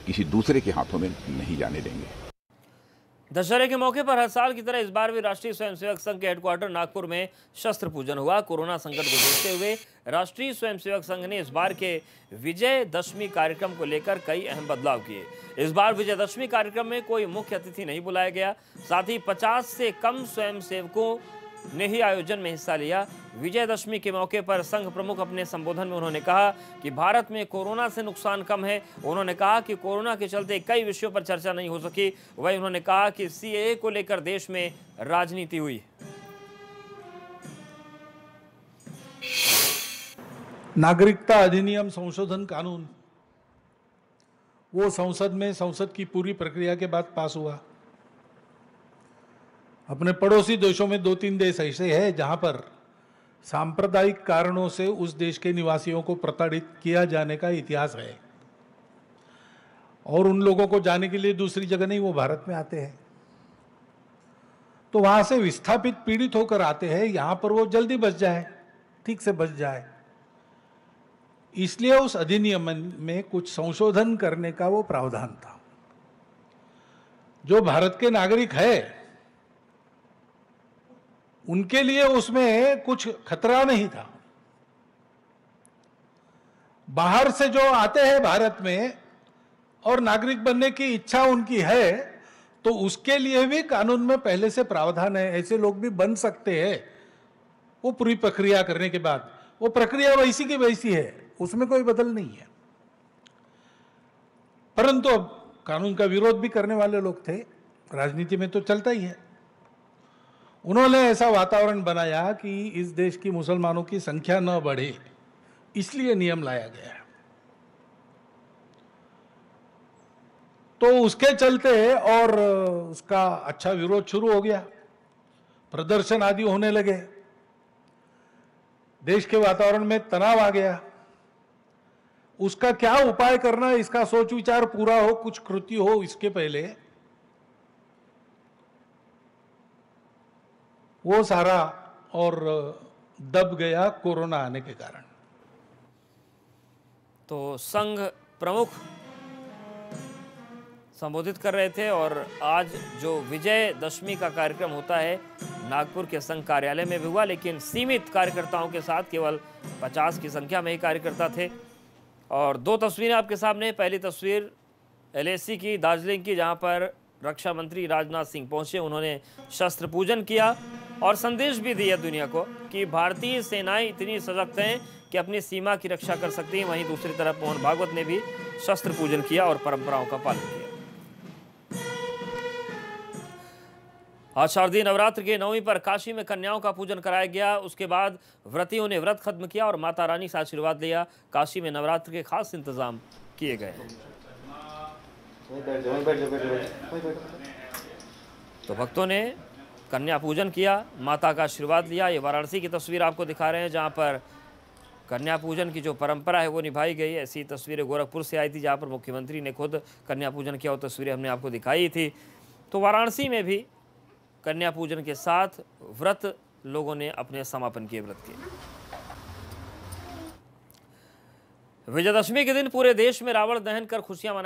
किसी दूसरे के हाथों में नहीं जाने देंगे। दशहरे के मौके पर हर साल की तरह इस बार भी राष्ट्रीय स्वयंसेवक संघ के हेडक्वार्टर नागपुर में शस्त्र पूजन हुआ। कोरोना संकट को देखते हुए राष्ट्रीय स्वयंसेवक संघ ने इस बार के विजयदशमी कार्यक्रम को लेकर कई अहम बदलाव किए। इस बार विजयदशमी कार्यक्रम में कोई मुख्य अतिथि नहीं बुलाया गया। साथ ही 50 से कम स्वयंसेवकों ने ही आयोजन में हिस्सा लिया। विजयदशमी के मौके पर संघ प्रमुख अपने संबोधन में उन्होंने कहा कि भारत में कोरोना से नुकसान कम है। उन्होंने कहा कि कोरोना के चलते कई विषयों पर चर्चा नहीं हो सकी। वहीं उन्होंने कहा कि सीएए को लेकर देश में राजनीति हुई। नागरिकता अधिनियम संशोधन कानून वो संसद में संसद की पूरी प्रक्रिया के बाद पास हुआ। अपने पड़ोसी देशों में 2-3 देश ऐसे हैं जहां पर सांप्रदायिक कारणों से उस देश के निवासियों को प्रताड़ित किया जाने का इतिहास है, और उन लोगों को जाने के लिए दूसरी जगह नहीं, वो भारत में आते हैं। तो वहां से विस्थापित पीड़ित होकर आते हैं, यहां पर वो जल्दी बच जाए, ठीक से बच जाए, इसलिए उस अधिनियम में कुछ संशोधन करने का वो प्रावधान था। जो भारत के नागरिक है उनके लिए उसमें कुछ खतरा नहीं था। बाहर से जो आते हैं भारत में और नागरिक बनने की इच्छा उनकी है, तो उसके लिए भी कानून में पहले से प्रावधान है, ऐसे लोग भी बन सकते हैं। वो पूरी प्रक्रिया करने के बाद वो प्रक्रिया वैसी की वैसी है, उसमें कोई बदल नहीं है। परंतु अब कानून का विरोध भी करने वाले लोग थे, राजनीति में तो चलता ही है। उन्होंने ऐसा वातावरण बनाया कि इस देश की मुसलमानों की संख्या न बढ़े, इसलिए नियम लाया गया है। तो उसके चलते और उसका अच्छा विरोध शुरू हो गया, प्रदर्शन आदि होने लगे, देश के वातावरण में तनाव आ गया। उसका क्या उपाय करना, इसका सोच विचार पूरा हो, कुछ कृति हो, इसके पहले वो सारा और दब गया कोरोना आने के कारण। तो संघ प्रमुख संबोधित कर रहे थे। और आज जो विजयदशमी का कार्यक्रम होता है नागपुर के संघ कार्यालय में भी हुआ, लेकिन सीमित कार्यकर्ताओं के साथ, केवल 50 की संख्या में ही कार्यकर्ता थे। और 2 तस्वीरें आपके सामने। पहली तस्वीर LAC की, दार्जिलिंग की, जहां पर रक्षा मंत्री राजनाथ सिंह पहुंचे। उन्होंने शस्त्र पूजन किया और संदेश भी दिया दुनिया को कि भारतीय सेनाएं इतनी सशक्त हैं कि अपनी सीमा की रक्षा कर सकती हैं। वहीं दूसरी तरफ मोहन भागवत ने भी शस्त्र पूजन किया और परंपराओं का पालन किया। आज शारदीय नवरात्र के 9वीं पर काशी में कन्याओं का पूजन कराया गया। उसके बाद व्रतियों ने व्रत खत्म किया और माता रानी से आशीर्वाद लिया। काशी में नवरात्र के खास इंतजाम किए गए हैं। तो भक्तों ने कन्या पूजन किया, माता का आशीर्वाद लिया। ये वाराणसी की तस्वीर आपको दिखा रहे हैं, जहां पर कन्या पूजन की जो परंपरा है वो निभाई गई। ऐसी तस्वीरें गोरखपुर से आई थी, जहां पर मुख्यमंत्री ने खुद कन्या पूजन किया। वो तस्वीरें हमने आपको दिखाई थी। तो वाराणसी में भी कन्या पूजन के साथ व्रत लोगों ने अपने समापन किए व्रत के। विजयदशमी के दिन पूरे देश में रावण दहन कर खुशियां मनाई।